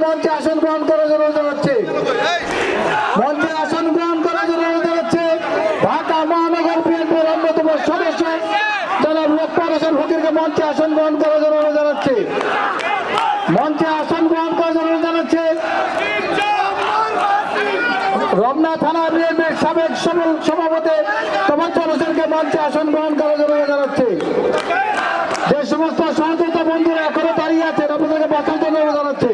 মঞ্চে আসন গ্রহণ করার জন্য জানাচ্ছি। মঞ্চে আসন গ্রহণ করার জন্য জানাচ্ছি ঢাকা মহানগর বিএনপির অন্যতম সদস্য জনাব লোকমান হোসেন ফকিরকে মঞ্চে আসন গ্রহণ করার জন্য জানাচ্ছি। মঞ্চে আসন গ্রহণ করার জন্য জানাচ্ছি রমনা থানা বিএনপির সাবেক সভাপতি তোফাজ্জল হোসেনকে মঞ্চে আসন গ্রহণ করার জন্য জানাচ্ছি। যে সমস্ত সহযোগিতা বন্ধুরা এখনো দাঁড়িয়ে আছেন আপনাদেরকে বাঁচার জন্য জানাচ্ছি।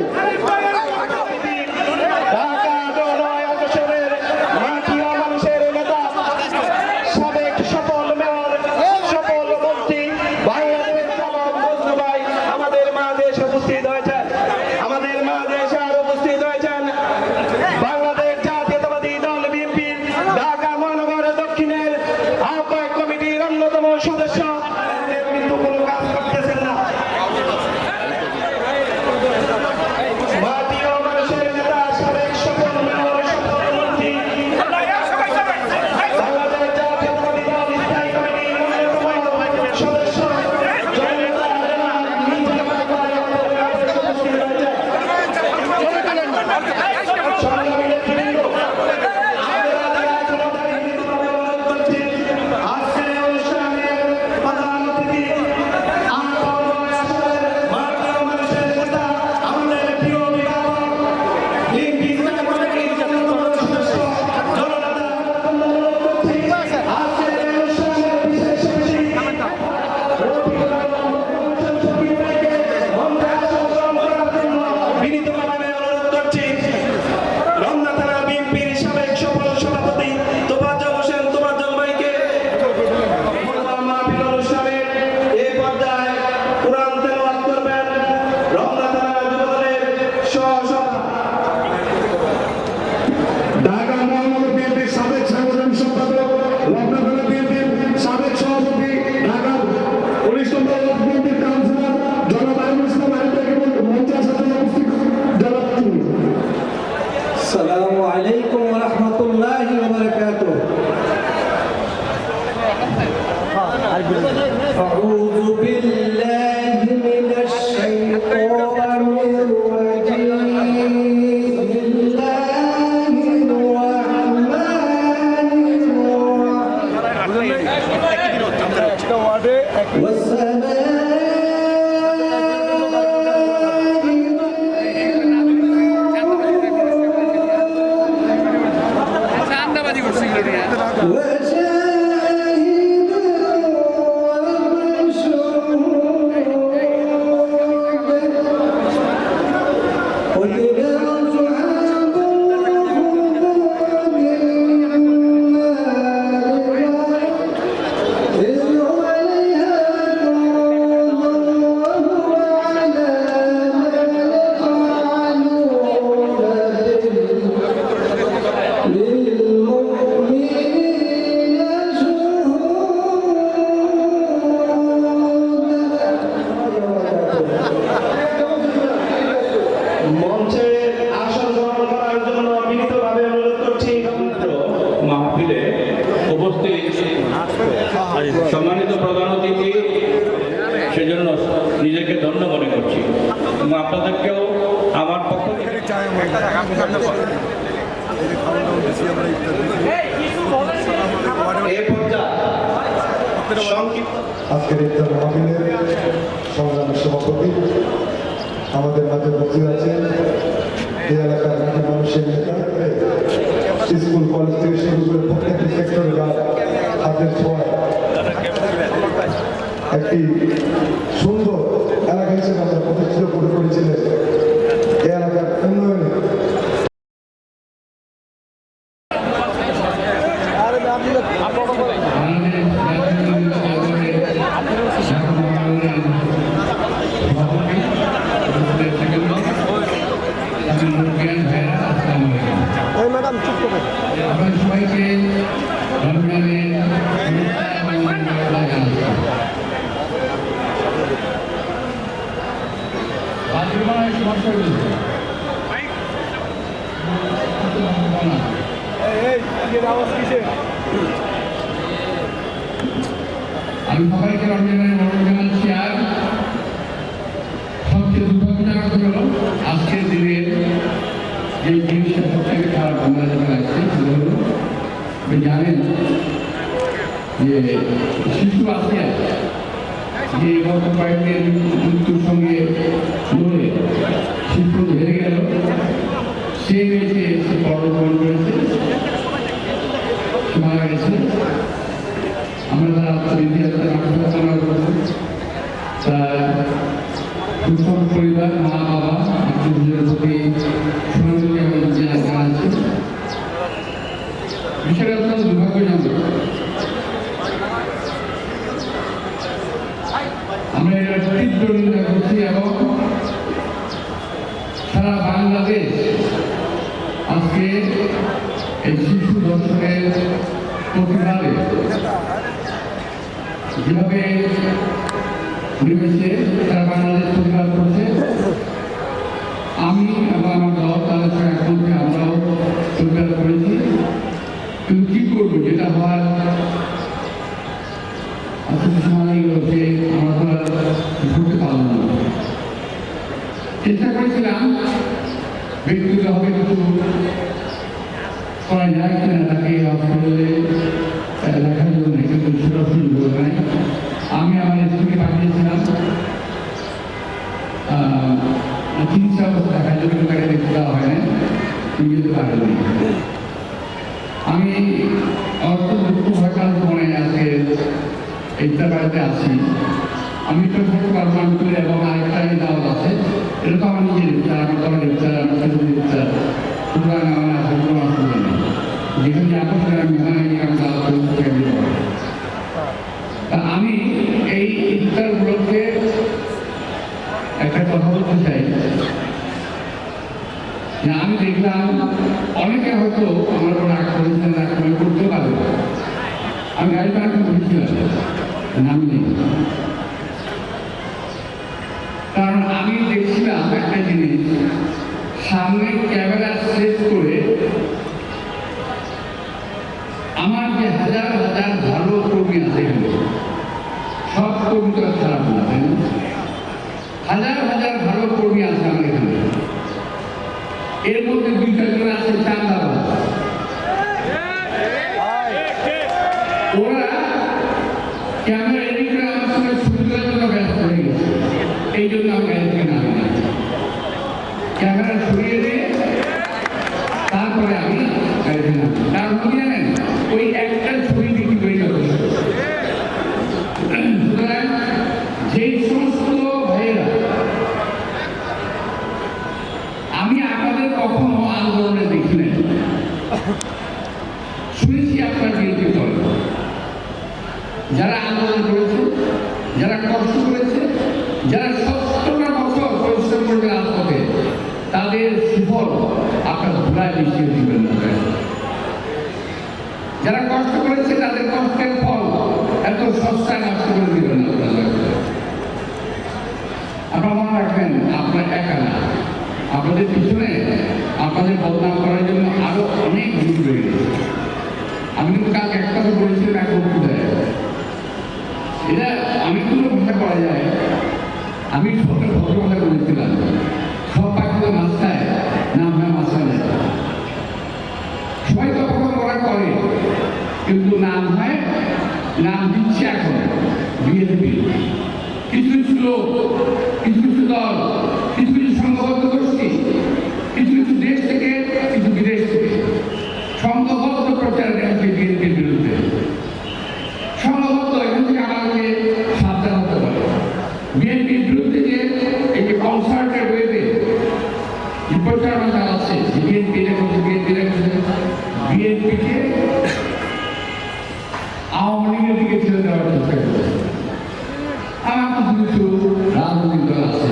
সম্মানিত প্রধান অতিথি, সেজন্য নিজেকে ধন্য মনে করছি এবং আপনাদেরকেও আমার পক্ষ থেকে আজকের ইফতার মাহফিলের সংগ্রামের সভাপতি আমাদের মাঝে উপস্থিত আছেন এই এলাকার মানুষের নেতা, স্কুল কলেজ থেকে শুরু করে প্রত্যেকটি সেক্টরের হাতের ছোঁয়ায় একটি সুন্দর এলাকা হিসেবে আমরা প্রতিষ্ঠিত করেছিলেন। এই এলাকার উন্নয়নে ম্যাডাম চুপ করবেন। সবাইকে আমি সবাইকে রমজানের মনোনয়ন জানাচ্ছি। আর সবচেয়ে দুর্ভাগ্যজনক হল আজকের দিনের আপনি জানেন যে শিশু আসিয়া যে গত কয়েকদিন মৃত্যুর সঙ্গে লড়ে শিশু হেরে গেল, সে মেয়েছে এসে পরলোকন করেছে, মারা গেছে। আমরা তার আত্মবিধি প্রার্থনা করব, তার সুস্থ পরিবার, মা বাবা, আত্মীয়দের প্রতি সহানুভূতি এবং জানাচ্ছি। বিষয়টা অত্যন্ত দুর্ভাগ্যজনক। আমরা এটা তীব্র নিন্দা করছি এবং সারা বাংলাদেশ আজকে এই শিশু ধর্ষণের প্রতিবাদে যেভাবে নেমেছে সারা বাংলাদেশ প্রতিবাদ করছে। আমি এবং আমার দল তাদের সঙ্গে এখন আমরাও প্রতিবাদ করেছি, কিন্তু কি করবো, যেটা হওয়ার সময় হচ্ছে আমরা তো আর করতে পারলাম না। চেষ্টা করেছিলাম ব্যক্তিগতভাবে কিছু করা যায় কিনা, তাকে হসপিটালে দেখার জন্য, কিন্তু সেটা সুযোগ নাই। আমি আমার স্কুলে পাঠিয়েছিলাম চিকিৎসা অবস্থা দেখার জন্য, তাকে দেখতে দেওয়া হয় না, যেতে পারেনি। আমি অর্থ দুঃখ ভয়কাল মনে আজকে এইটা বাড়িতে আছি। আমি তো থাকতে পারবো আমি তুলে, এবং আরেকটা দাওয়াত আছে, এটা তো আমার নিজের ইচ্ছা, আমার দলের ইচ্ছা, আমার ছেলেদের ইচ্ছা, সুতরাং আমার আসলে কোনো অসুবিধা নেই। যেখানে যাবো সেখানে আমি আমি দাওয়াত করে দিতে পারবো। তা আমি এই ইচ্ছার উপলক্ষে একটা কথা বলতে চাই যে আমি দেখলাম অনেকে হয়তো আমার উপর রাগ করেছেন, রাগ করতে পারে। আমি গাড়ি পাড়াকে বলেছিলাম নাম নেই, কারণ আমি দেখছিলাম একটা জিনিস, সামনে ক্যামেরা সেট করে আমার যে হাজার হাজার ভালো কর্মী আছে এখানে, সব কর্মী তো খারাপ না, তাই না? হাজার হাজার ভালো কর্মী আছে আমার এখানে, এর মধ্যে 2-4 জন আছে চাঁদাবাজ। ওরা ক্যামেরা এডিট করে আমার সঙ্গে ছবি তোলার জন্য ব্যস্ত হয়ে গেছে, এই জন্য আমি গাড়ি থেকে নামি না। ক্যামেরা সরিয়ে দিয়ে তারপরে আমি গাড়ি থেকে নামি। কারণ কি জানেন, ওই একটা ছবি বিক্রি করে যথেষ্ট। সুতরাং যেই সমস্ত ভাইয়েরা, আমি আপনাদের কখনো আন্দোলনে দেখি নাই, শুনেছি আপনার বিরোধী দল যারা আন্দোলন করেছে, যারা কষ্ট করেছে, যারা 70টা বছর পরিশ্রম করেছে রাজপথে, তাদের সুফল আপনার ধুলায় মিশিয়ে দিবেন না। যারা কষ্ট করেছে তাদের কষ্টের ফল এত সস্তায় নষ্ট করে দিবেন না। আপনারা মনে রাখবেন, আপনার একা না, আপনাদের পিছনে আপনাদের বদনাম করার জন্য আরো অনেক ভিড় রয়ে গেছে। আমি কিন্তু কালকে একটা কথা বলেছিলাম, এক বক্তৃতায়, এটা অনেকগুলো ভাষা করা যায়। আমি সবটা ভদ্র কথা বলেছিলাম, সব পাখিতে মাছটায় নাম হয় মাছালে, সবাই তখন ওরা করে, কিন্তু নাম হয়, নাম দিচ্ছে এখন বিএনপি। কিছু কিছু লোক, কিছু কিছু দল, কিছু কিছু সংঘবদ্ধ গোষ্ঠী, কিছু কিছু দেশ থেকে, কিছু বিদেশ থেকে সংঘবদ্ধ প্রচার করেছে বিএনপির বিরুদ্ধে। সংঘবদ্ধ, এখান থেকে আমাকে সাবধান হতে হবে। বিএনপির বিরুদ্ধে যে এই যে কনসার্টের ওয়েতে প্রচারণা চালাচ্ছে, বিএনপি রেখেছে, বিএনপি রেখেছে, বিএনপিকে আওয়ামী লীগের দিকে ছেড়ে দেওয়ার চেষ্টা করেছে। আমার কিছু কিছু রাজনৈতিক দল আছে,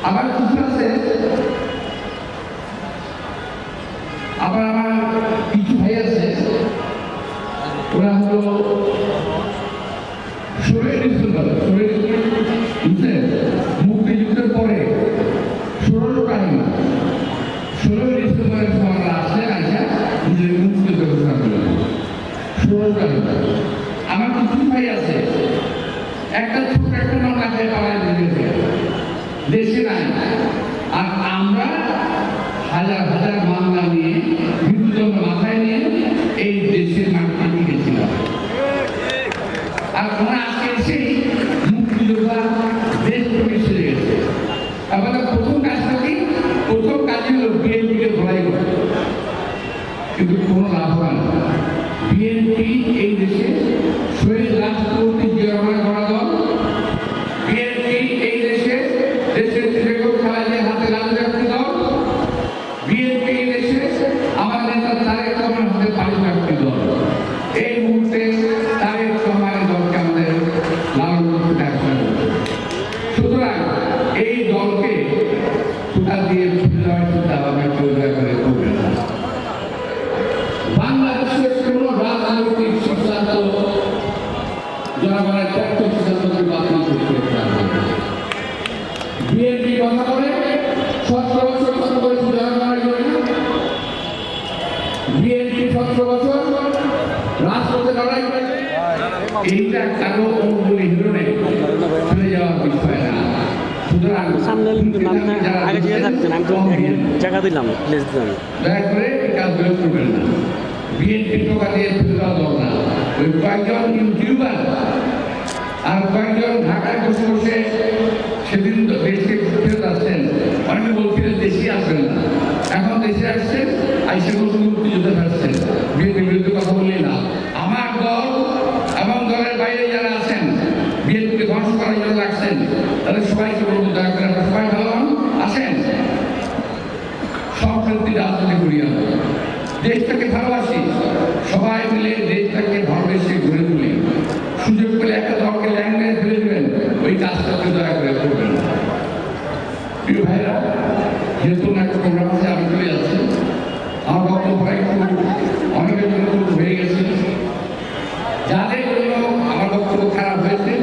আবার কিছু আছে, আবার আমার কিছু ভাই আছে, ওরা হলো মুক্তিযুদ্ধের পরে 16 টাইম 16 ডিসেম্বরের সময় আসলে আইসা নিজের মুক্তিযুদ্ধ ঘোষণা করলেন। 16 টাইম আমার কিছু ভাই আছে, একটা ছোট একটা মামলা খেয়ে পাওয়ায় দিয়েছে, দেশে নাই। আর আমরা হাজার হাজার মামলা নিয়ে, মৃত্যুদণ্ড মাথায় নিয়ে এই দেশের মাটিতে লিখেছিলাম। আর ওনারা আজকে এসেই মুক্তিযোদ্ধা দেশ প্রেমে সেরে গেছে। আমাদের প্রথম কাজটা কি? প্রথম কাজই হলো বিএনপিকে ধরাই করা, কিন্তু কোনো লাভ হয় না। বিএনপি এই দেশে শহীদ রাষ্ট্রপতি জিয়া রহমানের গড়া দল। বিএনপি এই দেশে দেশের বেগম খালেদা হাতে রাজনীতি দল। বিএনপি এই দেশে আমাদের নেতা তারেক রহমানের হাতে পালিত দল। এই মুহূর্তে তারেক রহমানের দলকে আমাদের লালন করতে দেখা। সুতরাং এই দলকে কোথা দিয়ে ফিরে দেওয়ার চিন্তা ভাবনা কেউ দয়া করে করবেন না। বাংলাদেশের কোন রাজনৈতিক সিদ্ধান্ত জনগণের ত্যাগ সিদ্ধান্তকে বাতিল করতে হবে। বিএনপি কথা বলে 17 বছর কথা বলেছে জনগণের জন্য। বিএনপি 17 বছর রাজপথে লড়াই করে, এইটা কারো অনুকূলে হিরোনে চলে যাওয়ার বিষয় না। সুতরাং সামনে আগে দিয়ে থাকতেন, আমি তো জায়গা দিলাম, প্লেস দিলাম, দয়া করে এই কাজ বিরোধ করবেন না। বিএনপি টোকা দিয়ে ফেলে দেওয়া দল না। ওই কয়েকজন ইউটিউবার আর কয়েকজন ঢাকায় বসে বসে সেদিন দেশকে ফেরত আসছেন, অনেকে বলছিলেন দেশে আসবেন না, এখন দেশে আসছেন, আইসে নতুন মুক্তিযোদ্ধা আসছেন। বিএনপির বিরুদ্ধে কথা বললেই না। আমার দল এবং দলের বাইরে যারা আছেন বিএনপিকে ধ্বংস করার জন্য রাখছেন, তাদের সবাইকে বলবো দয়া করে আপনারা সবাই ভালো হন, আসেন সম্প্রীতি রাজনীতি করি। আমরা দেশটাকে ভালোবাসি, সবাই মিলে দেশটাকে ভালোবেসে ঘুরে তুলি। সুযোগ পেলে একটা দলকে ল্যাঙ্গুয়েজ ফেলে দেবেন, ওই কাজটাকে দয়া করে করবেন না। প্রিয় ভাইরা, যেহেতু একটা প্রোগ্রাম আছে আমি চলে যাচ্ছি, আমার বক্তব্য একটু অনেকের জন্য হয়ে গেছে। যাদের জন্য আমার বক্তব্য খারাপ হয়েছে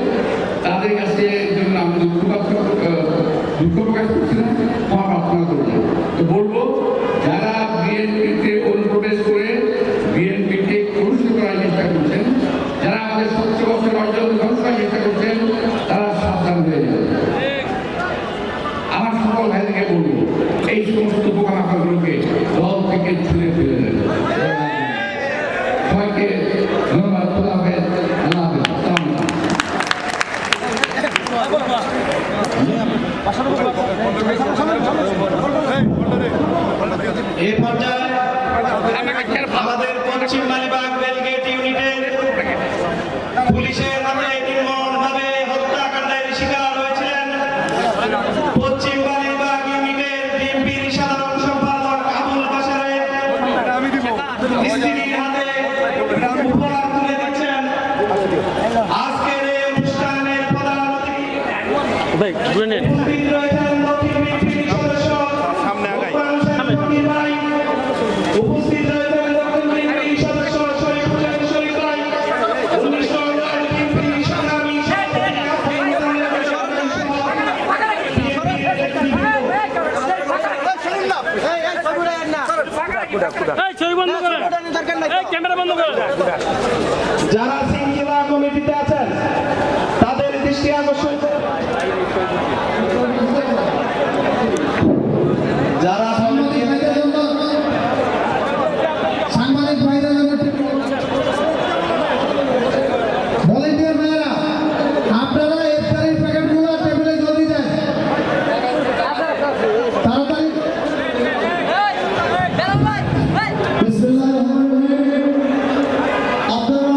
তাদের কাছে জন্য আমি দুঃখ প্রকাশ করছিলাম, ক্ষমা প্রার্থনা করলাম। তো বলবো, যারা বিএনপিতে অনুপ্রবেশ করে বিএনপিকে কলুষিত করার চেষ্টা করছেন, যারা আমাদের 17 বছর অর্জন ধ্বংস করার চেষ্টা করছেন, তারা সাবধান হয়ে যাবে। আমার সকল ভাইদেরকে বলবো, এই সমস্ত পোকামাকড়গুলোকে দল থেকে ছুঁড়ে ফেলে দেবে। সবাইকে ধন্যবাদ। খোদা হাফেজ। আল্লাহ হাফেজ। এই পর্যায়ে আমাদের পশ্চিম মালিবাগ রেলগেট ইউনিটের পুলিশের হাতে নির্মমভাবে হত্যাকাণ্ডের শিকার হয়েছিলেন পশ্চিম মালিবাগ ইউনিটের বিএনপির সাধারণ সম্পাদক আবুল বাশারের স্ত্রীর হাতে উপহার তুলে দিচ্ছেন আজকের এই অনুষ্ঠানের প্রধান অতিথি উপস্থিত রয়েছেন দক্ষিণ বিএনপির সদস্য উপস্থিত রয়েছেন দক্ষিণ বিএনপির সদস্য শরীফ হোসেন শরীফ ভাই, 19 বিএনপির সংগ্রামী যারা শৃঙ্খলা কমিটিতে আছেন তাদের দৃষ্টি আকর্ষণ, যারা সাংবাদিক ভাইদের জন্য ভলেন্টিয়ার ভাইরা, আপনারা ইফতারির প্যাকেটগুলো টেবিলে জলদি দেন, তাড়াতাড়ি। বিসমিল্লাহির রহমানির রহিম। আপনারা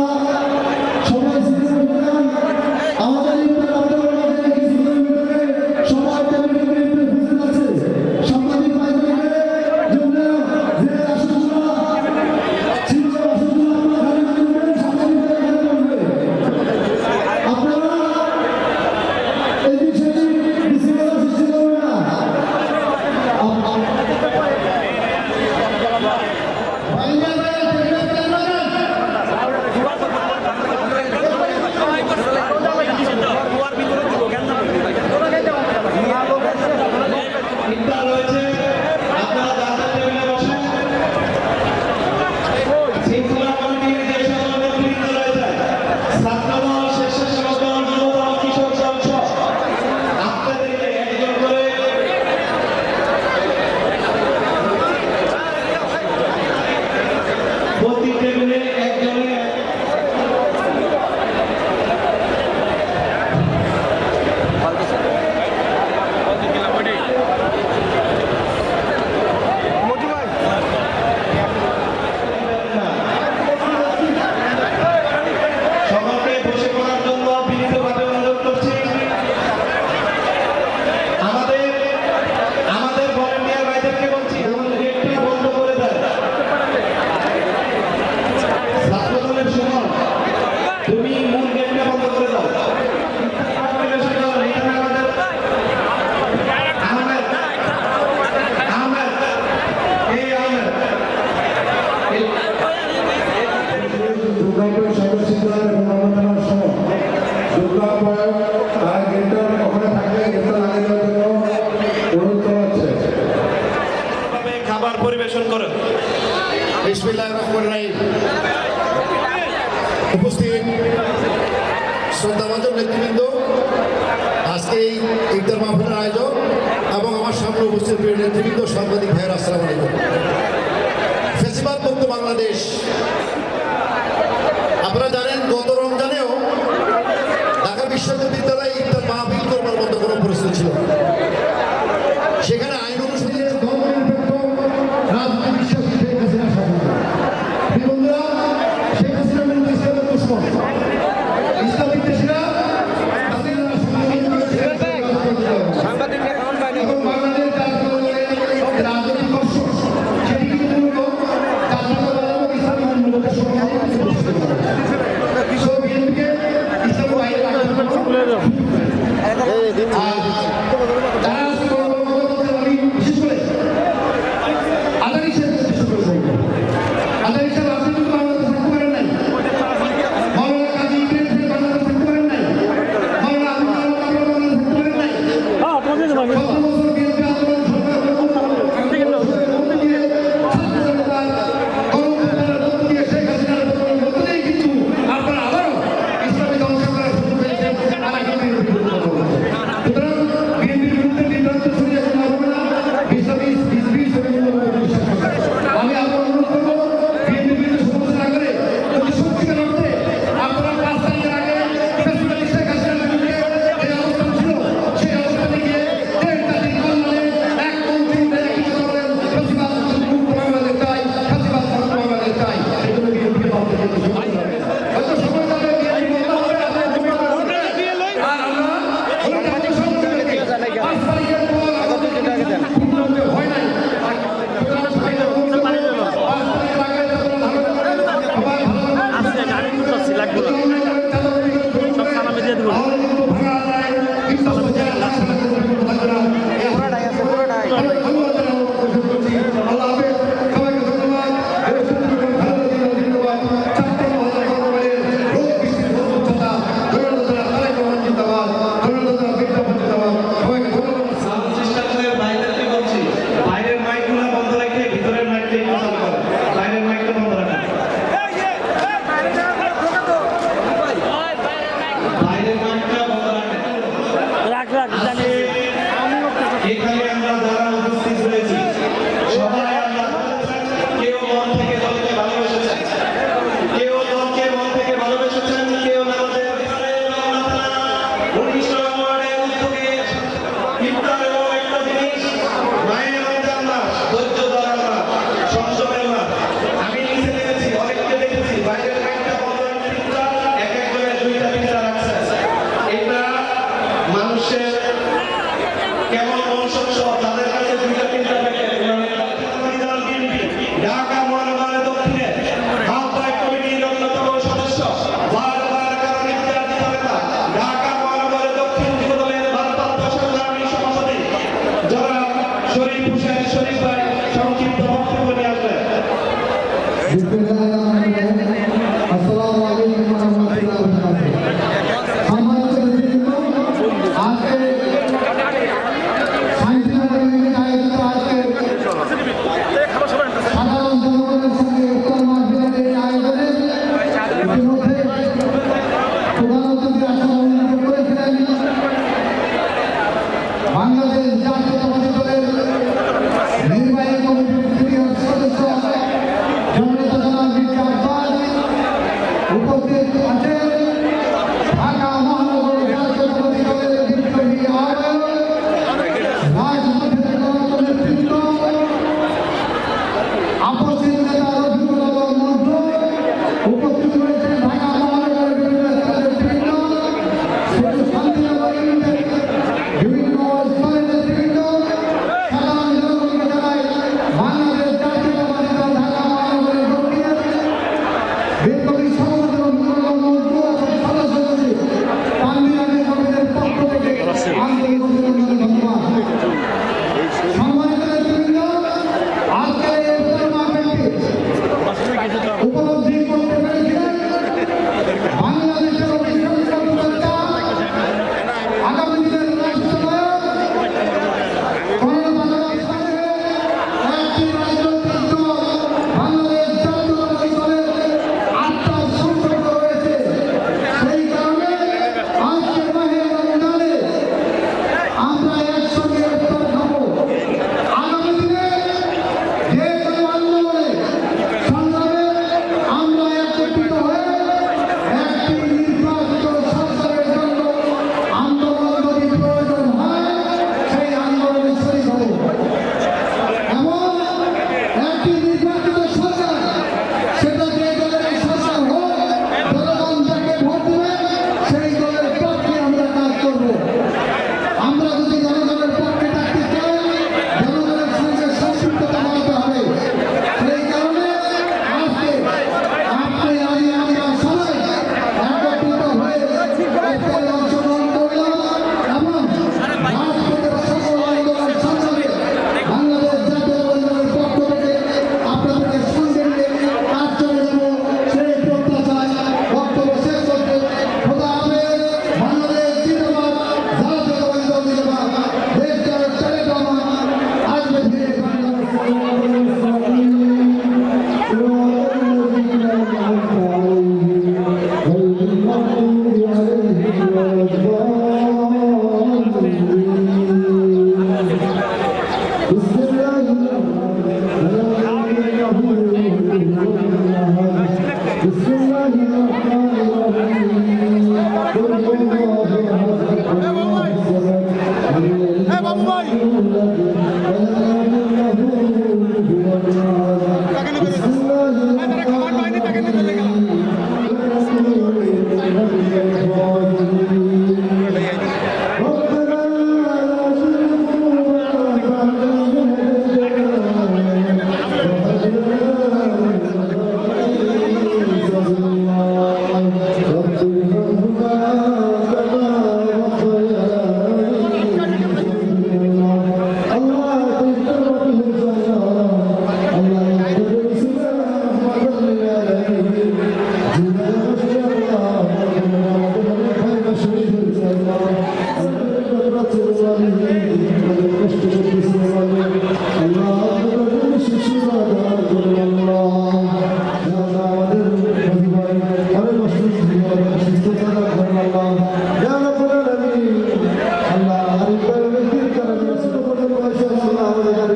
বিসমিল্লাহির রহমানির রহিম। উপস্থিত শ্রদ্ধাভাজন নেতৃবৃন্দ, আজকে এই ইফতার মাহফিলের আয়োজক এবং আমার সামনে উপস্থিত প্রিয় নেতৃবৃন্দ, সাংবাদিক ভাইয়ের আসসালামু আলাইকুম। ফেসিবাদ মুক্ত বাংলাদেশ, আপনারা জানেন গত রমজানেও ঢাকা বিশ্ববিদ্যালয়ে ইফতার মাহফিল করবার মতো কোনো পরিস্থিতি ছিল না। সেখানে আইন অনুসারে ধর্মনিরপেক্ষ রাজনৈতিক বিশ্বাসী শেখ হাসিনা শাসন করে। বন্ধুরা, শেখ হাসিনা কিন্তু ইসলামের দুশমন। ইসলামিক দেশিরা এবং বাংলাদেশ রাজনৈতিক অংশ সেটি কিন্তু মূলত জাতীয়তাবাদ এবং ইসলামিক মূল্যবোধের সম্মানে প্রতিষ্ঠিত করা। বিএনপিকে ইসলাম বাইরে রাখার বিশেষ করে আদানি সাহেব আদানি সাহেব আপনি কিন্তু বাংলাদেশ থাকতে পারেন নাই, মৌলানা কাজী ইকরাম সাহেব বাংলাদেশ থাকতে পারেন নাই, মৌলানা আবুল কালাম বাংলাদেশ থাকতে পারেন নাই। বছর বিএনপি আন্দোলন সরকার শেখ হাসিনার বদলেই কিন্তু আপনারা আবারও ইসলামী ধ্বংস করার সুযোগ পেয়েছেন। সুতরাং বিএনপির বিরুদ্ধে বিভ্রান্ত ছড়িয়ে কোনো হবে না। ইসলামী বিশ্বাস করে আমি আবার অনুরোধ করবো, বিএনপির বিরুদ্ধে সমালোচনা না করে যদি সত্যিকার অর্থে আপনারা 5 তারিখের আগে ফ্যাসিবাদী শেখ হাসিনার বিরুদ্ধে যে অবস্থান ছিল সেই অবস্থানে গিয়ে 1.5 জাতির কল্যাণে এক মন্ত্রী একই কথা বলেন, ফ্যাসিবাদ মুক্ত বাংলাদেশ চাই, ফ্যাসিবাদ মুক্ত বাংলাদেশ চাই। এগুলো বিএনপিকে পাল্টে দিতে শুরু করতে হবে। হয়তো সময় যাবে, বিএনপি বন্ধ হবে, আপনারা ঘুমিয়ে পড়বেন। আর আমরা 5 তারিখের পর আমাদের পূর্ণাঙ্গ হয় নাই। সুতরাং সবাই বলতে পারে 5 তারিখের আগে যারা ধারণা করেন সবাই ভালো গাড়ি করতেছি লাগবে সব সালামে দিয়ে দেবো চেষ্টা করে বাইরেরকে বলছি, বাইরের মাইকগুলো বন্ধ রেখে ভিতরের মাইকটা একটু চালু করেন। বাইরের মাইকটা বন্ধ রাখেন। বাইরের মাইকটা বন্ধ রাখেন। রাখ রাখ জানি এখানে আমরা যারা উপস্থিত হয়েছি সবাই আমরা কেউ মন থেকে দলকে ভালোবেসেছেন, কেউ দলকে মন থেকে ভালোবেসেছেন, কেউ আমাদের 19 নম্বরের উদ্যোগে ইফতার এবং একটা জিনিস মায়ের রমজান মাস, ধৈর্য ধরার মাস, সংযমের মাস। আমি নিচে দেখেছি, অনেককে দেখেছি বাইরের মাইকটা বন্ধ রাখতে ইফতার এক একজনের 2টা 3টা রাখছে। এটা মানুষের কেমন বংশজ তাদের কাছে 2টা 3টা প্যাকেট ঢাকা মহানগরের দক্ষিণে আহ্বায়ক কমিটির অন্যতম সদস্য বারবার কারণ ইত্যাদি নেতা ঢাকা মহানগরের দক্ষিণ যুবদলের ভারপ্রাপ্ত সংগ্রামী সভাপতি যারা শরীফ হোসেন শরীফ ভাই সংক্ষিপ্ত বক্তব্য নিয়ে আসবেন। আসসালামু আলাইকুম ওয়া রাহমাতুল্লাহি ওয়া বারাকাতুহু। সম্মানিত নেতৃবৃন্দ, আজকে সাংস্কৃতিক আয়োজিত আজকে সাধারণ জনগণের সঙ্গে ইফতার মাহফিলের এই আয়োজনে ইতিমধ্যে প্রধান অতিথি আসন অলঙ্কৃত করেছিলেন বাংলাদেশ জাতীয়তাবাদী দলের নির্বাহী কমিটির সিনিয়র সদস্য জননেতা জনাব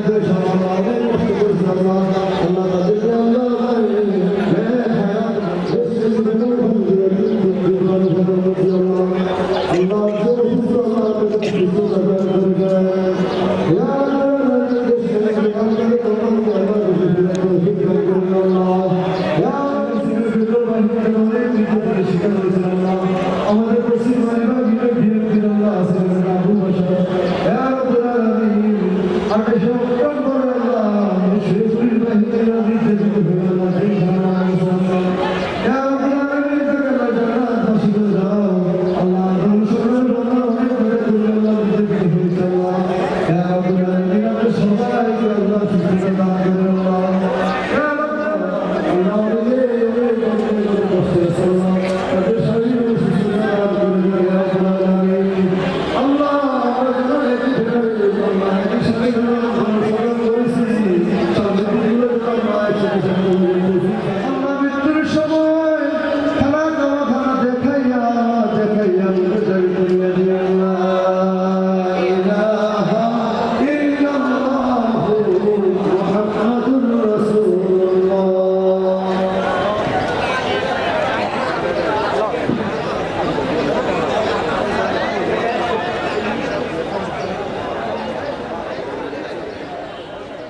অনেক কষ্ট করেছে আল্লাহ আল্লাহ তাদেরকে আল্লাহ আমাদের পশ্চিম বাংলা আছে আবু বাসা আকাশে